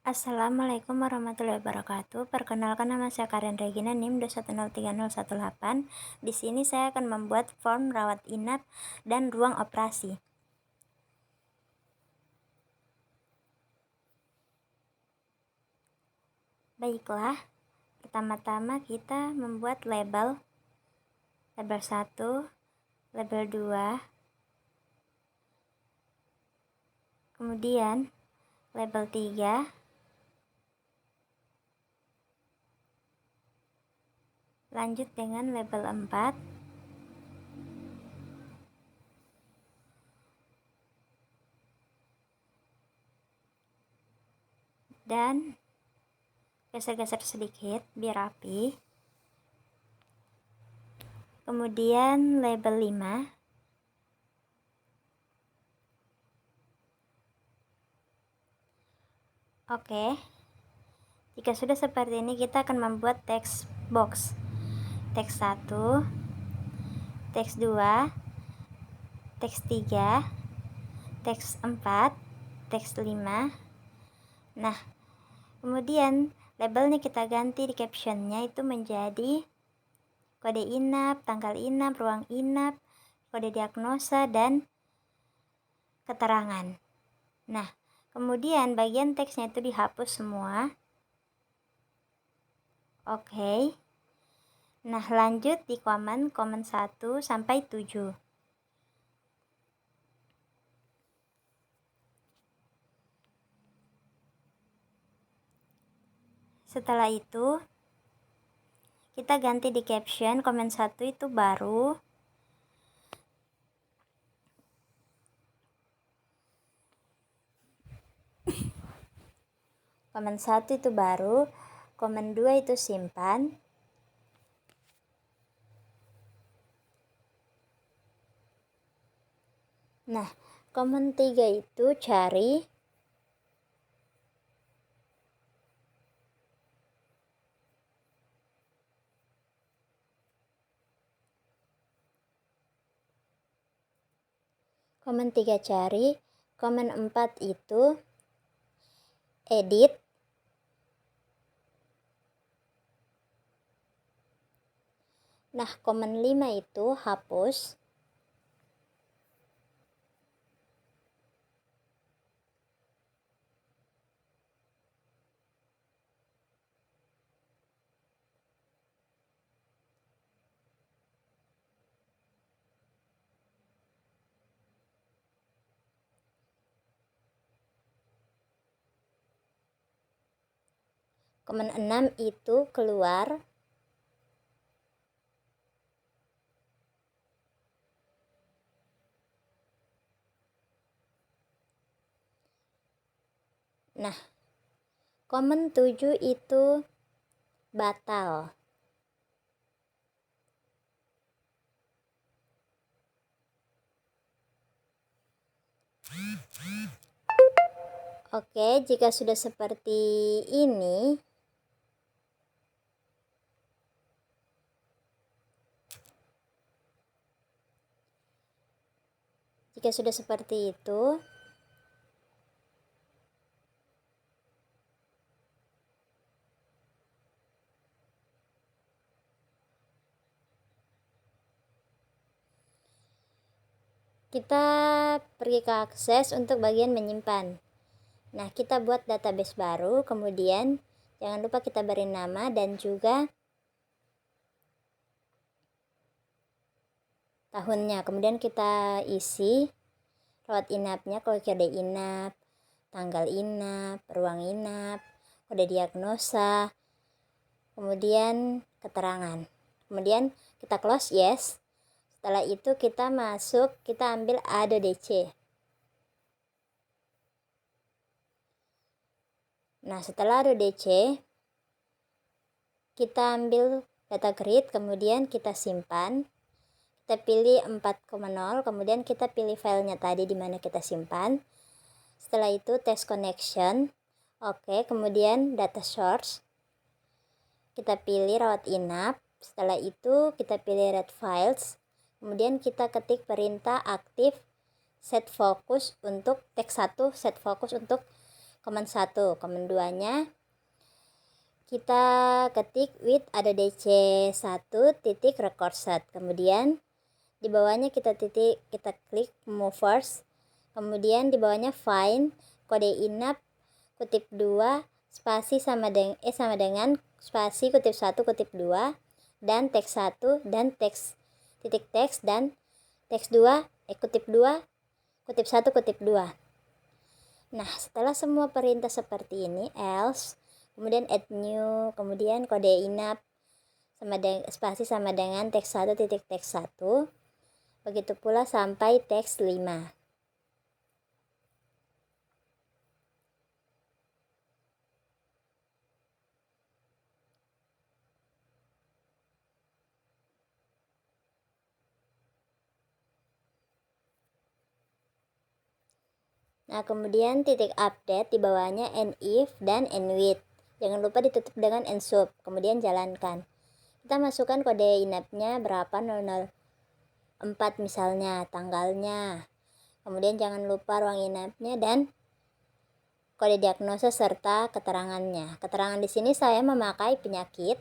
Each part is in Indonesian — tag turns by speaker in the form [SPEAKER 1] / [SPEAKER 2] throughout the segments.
[SPEAKER 1] Assalamualaikum warahmatullahi wabarakatuh. Perkenalkan, nama saya Karen Regina, NIM 2103018. Di sini saya akan membuat form rawat inap dan ruang operasi. Baiklah, pertama-tama kita membuat label 1, label 2, kemudian label 3, lanjut dengan label 4, dan geser-geser sedikit biar rapi. Kemudian label 5, oke. Jika sudah seperti ini, kita akan membuat text box. Teks 1, teks 2, teks 3, teks 4, teks 5. Nah, kemudian labelnya kita ganti di captionnya itu menjadi kode inap, tanggal inap, ruang inap, kode diagnosa, dan keterangan. Nah, kemudian bagian teksnya itu dihapus semua. Oke. Nah, lanjut di komen 1 sampai 7. Setelah itu kita ganti di caption komen 1 itu baru, komen 1 itu baru, komen 2 itu simpan, nah komen 3 itu cari, komen 3 cari, komen 4 itu edit, nah komen 5 itu hapus, komen 6 itu keluar, nah komen 7 itu batal. Oke, jika sudah seperti ini, jika sudah seperti itu, kita pergi ke akses untuk bagian menyimpan. Nah, kita buat database baru, kemudian jangan lupa kita beri nama dan juga tahunnya. Kemudian kita isi rawat inapnya, kode inap, tanggal inap, ruang inap, kode diagnosa, kemudian keterangan. Kemudian kita close yes. Setelah itu kita masuk, kita ambil ADDC. Nah, setelah ADDC, kita ambil data grid, kemudian kita simpan. Kita pilih 4,0, kemudian kita pilih filenya tadi di mana kita simpan. Setelah itu test connection. Oke, kemudian data source. Kita pilih rawat inap. Setelah itu kita pilih read files. Kemudian kita ketik perintah aktif set focus untuk teks 1, set focus untuk command 1. Command 2-nya kita ketik with ada DC1 titik record set. Kemudian di bawahnya kita klik move first. Kemudian di bawahnya find kode inap kutip 2 spasi sama dengan spasi kutip 1 kutip 2 dan teks 1 dan teks titik teks dan teks 2 kutip 2 kutip 1 kutip 2. Nah, setelah semua perintah seperti ini, else, kemudian add new, kemudian kode inap spasi sama dengan teks 1 titik teks 1. Begitu pula sampai teks 5. Nah, kemudian titik update di bawahnya end if dan end with. Jangan lupa ditutup dengan end sub. Kemudian jalankan. Kita masukkan kode inapnya berapa 004 misalnya, tanggalnya. Kemudian jangan lupa ruang inapnya dan kode diagnosa serta keterangannya. Keterangan di sini saya memakai penyakit,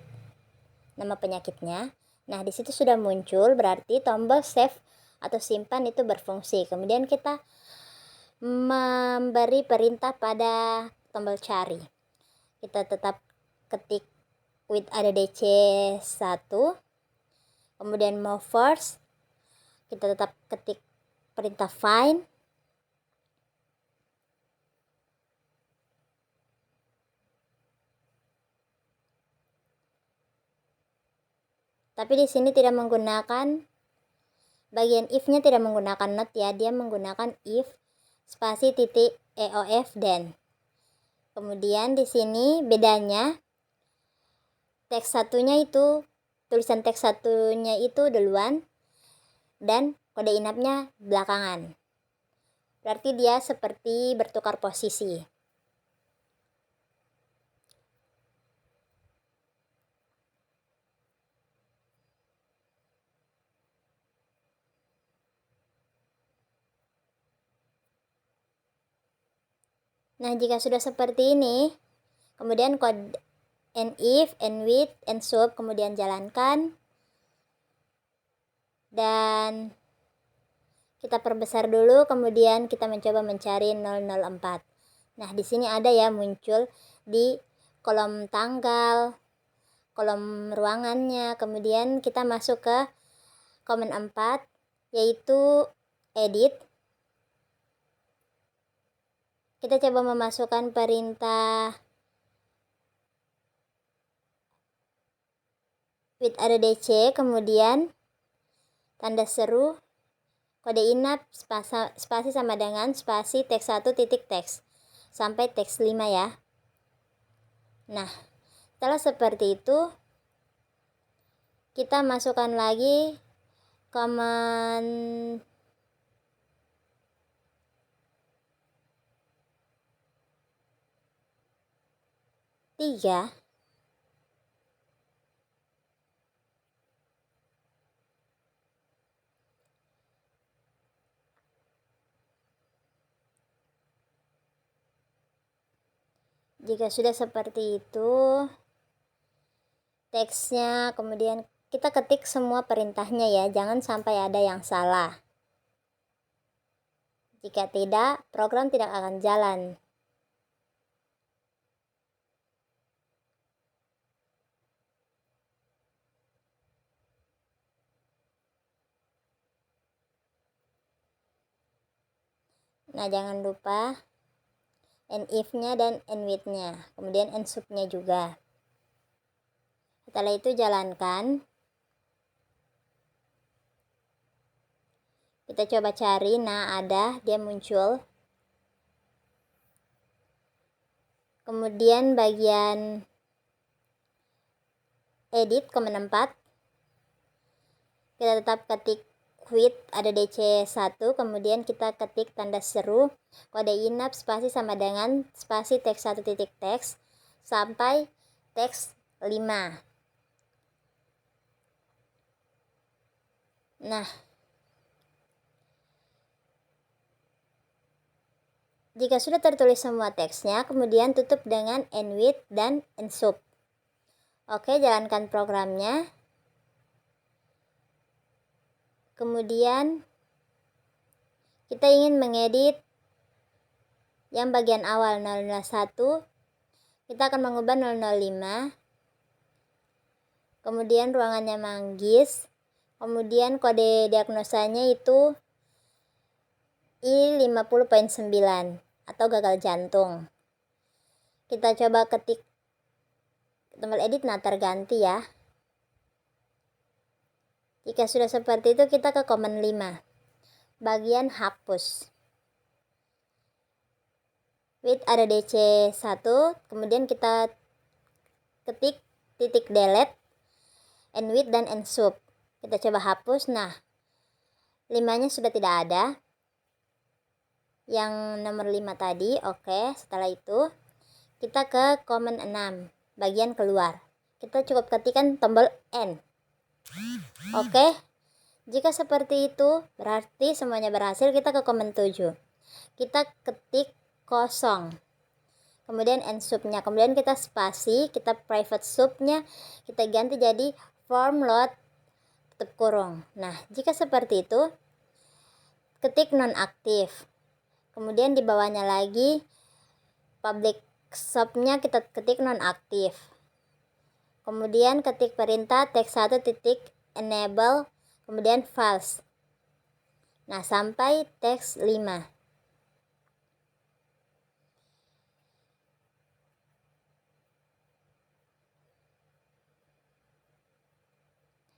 [SPEAKER 1] nama penyakitnya. Nah, di situ sudah muncul, berarti tombol save atau simpan itu berfungsi. Kemudian kita memberi perintah pada tombol cari. Kita tetap ketik with ada DC1. Kemudian move first. Kita tetap ketik perintah find. Tapi di sini tidak menggunakan bagian if-nya, tidak menggunakan not ya, dia menggunakan if spasi titik eof then. Kemudian di sini bedanya teks satunya itu tulisan teks satunya itu duluan dan kode inapnya belakangan. Berarti dia seperti bertukar posisi. Nah, jika sudah seperti ini, kemudian kode end if, end with, end sub, kemudian jalankan. Dan kita perbesar dulu, kemudian kita mencoba mencari 004. Nah, di sini ada ya muncul di kolom tanggal, kolom ruangannya. Kemudian kita masuk ke command 4, yaitu edit. Kita coba memasukkan perintah with ada DC, kemudian tanda seru, kode inap spasi sama dengan spasi teks 1 titik teks sampai teks 5 ya. Nah, setelah seperti itu kita masukkan lagi command 3. Jika sudah seperti itu teksnya, kemudian kita ketik semua perintahnya ya, jangan sampai ada yang salah. Jika tidak, program tidak akan jalan. Nah, jangan lupa end if-nya dan end with-nya, kemudian end sub-nya juga. Setelah itu jalankan. Kita coba cari, nah ada, dia muncul. Kemudian bagian edit command 4, kita tetap ketik quit ada DC1, kemudian kita ketik tanda seru, kode inap spasi sama dengan spasi teks 1 titik teks sampai teks 5. Nah, Jika sudah tertulis semua teksnya, kemudian tutup dengan end with dan end sub. Oke, jalankan programnya. Kemudian kita ingin mengedit yang bagian awal 001, kita akan mengubah 005. Kemudian ruangannya manggis. Kemudian kode diagnosanya itu I50.9 atau gagal jantung. Kita coba ketik tombol edit, nah terganti ya. Jika sudah seperti itu, kita ke command 5 bagian hapus. With ada DC 1, kemudian kita ketik titik delete end with dan end sub. Kita coba hapus. Nah, 5-nya sudah tidak ada, yang nomor 5 tadi. Oke, setelah itu kita ke command 6 bagian keluar. Kita cukup ketikkan tombol N. Oke, jika seperti itu berarti semuanya berhasil. Kita ke command 7, kita ketik kosong, kemudian end subnya, kemudian kita spasi, kita private subnya kita ganti jadi form load tutup kurung. Nah, jika seperti itu ketik nonaktif, kemudian di bawahnya lagi public subnya kita ketik nonaktif, kemudian ketik perintah text 1 titik enable, kemudian false. Nah, sampai teks 5.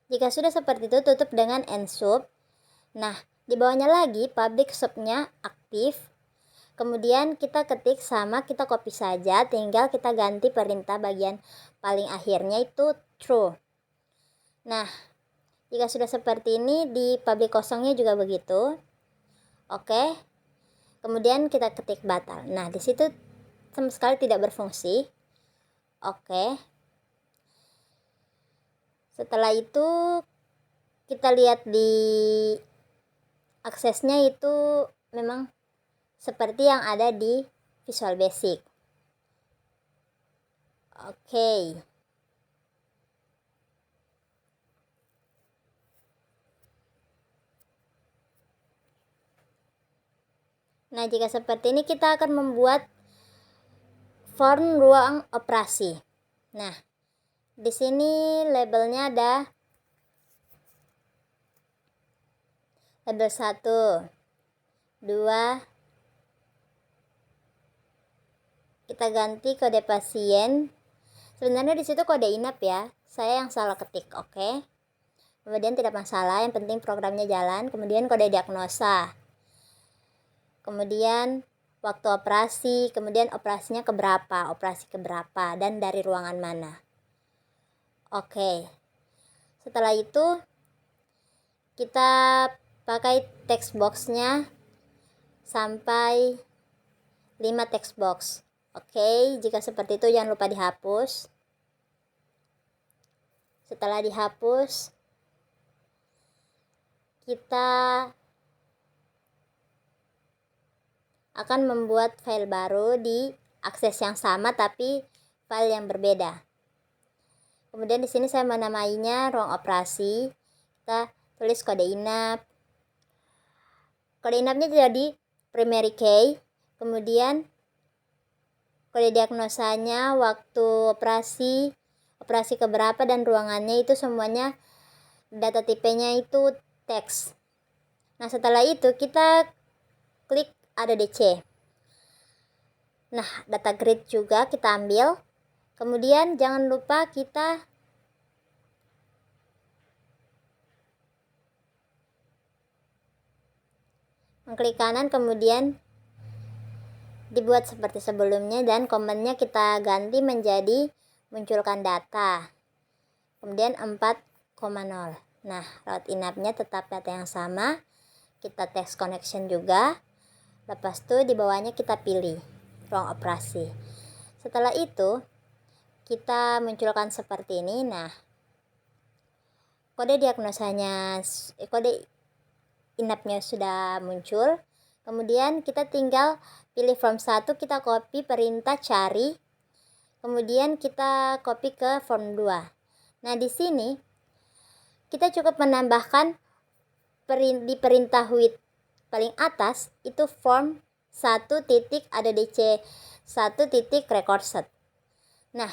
[SPEAKER 1] Jika sudah seperti itu, tutup dengan end sub. Nah, di bawahnya lagi public subnya aktif. Kemudian kita ketik sama, kita copy saja, tinggal kita ganti perintah bagian paling akhirnya itu true. Nah, jika sudah seperti ini, di public kosongnya juga begitu. Oke. Kemudian kita ketik batal. Nah, di situ sama sekali tidak berfungsi. Oke. Setelah itu kita lihat di aksesnya itu memang seperti yang ada di Visual Basic. Oke. Nah, jika seperti ini kita akan membuat form ruang operasi. Nah, di sini labelnya ada label 1, 2, kita ganti kode pasien. Sebenarnya di situ kode inap ya, saya yang salah ketik. Oke. Kemudian tidak masalah, yang penting programnya jalan. Kemudian kode diagnosa, kemudian waktu operasi, kemudian operasinya keberapa, operasi keberapa, dan dari ruangan mana. Oke. Setelah itu kita pakai text boxnya sampai 5 text box. Oke, jika seperti itu jangan lupa dihapus. Setelah dihapus, kita akan membuat file baru di akses yang sama tapi file yang berbeda. Kemudian di sini saya menamainya ruang operasi. Kita tulis kode inap. Kode inapnya jadi primary key. Kemudian kode diagnosanya, waktu operasi, operasi keberapa, dan ruangannya itu semuanya data tipenya itu teks. Nah, setelah itu kita klik ada DC. Nah, data grid juga kita ambil. Kemudian jangan lupa kita mengklik kanan, kemudian dibuat seperti sebelumnya, dan komennya kita ganti menjadi munculkan data, kemudian 4,0. Nah, route inapnya tetap data yang sama, kita text connection juga. Lepas itu di bawahnya kita pilih ruang operasi. Setelah itu kita munculkan seperti ini. Nah, kode diagnosanya, kode inapnya sudah muncul. Kemudian kita tinggal pilih form 1, kita copy perintah cari. Kemudian kita copy ke form 2. Nah, di sini kita cukup menambahkan di perintah with paling atas itu form 1 titik ada DC 1 titik record set. Nah,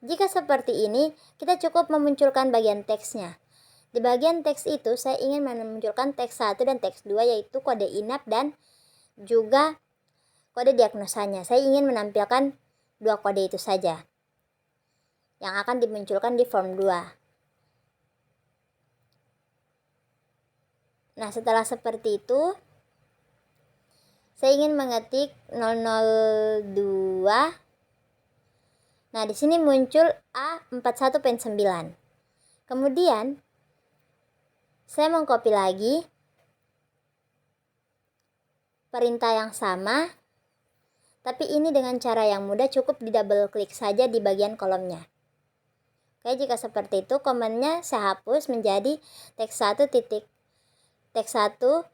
[SPEAKER 1] jika seperti ini, kita cukup memunculkan bagian teksnya. Di bagian teks itu, saya ingin memunculkan teks 1 dan teks 2, yaitu kode INAP dan juga kode diagnosanya. Saya ingin menampilkan 2 kode itu saja yang akan dimunculkan di form 2. Nah, setelah seperti itu, saya ingin mengetik 002. Nah, di sini muncul A41.9. Kemudian saya mengcopy lagi perintah yang sama, tapi ini dengan cara yang mudah, cukup di double klik saja di bagian kolomnya. Oke, jika seperti itu, komennya saya hapus menjadi teks 1 titik teks 1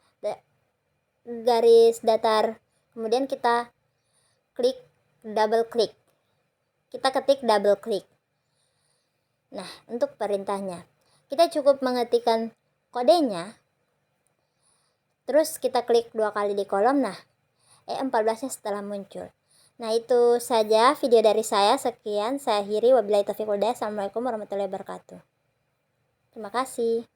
[SPEAKER 1] garis datar, kemudian kita klik double klik. Kita ketik double klik. Nah, untuk perintahnya, kita cukup mengetikkan kodenya, terus kita klik 2 kali di kolom. Nah, E14-nya setelah muncul. Nah, itu saja video dari saya. Sekian, saya akhiri. Wabillahi taufiq wal hidayah. Assalamualaikum warahmatullahi wabarakatuh. Terima kasih.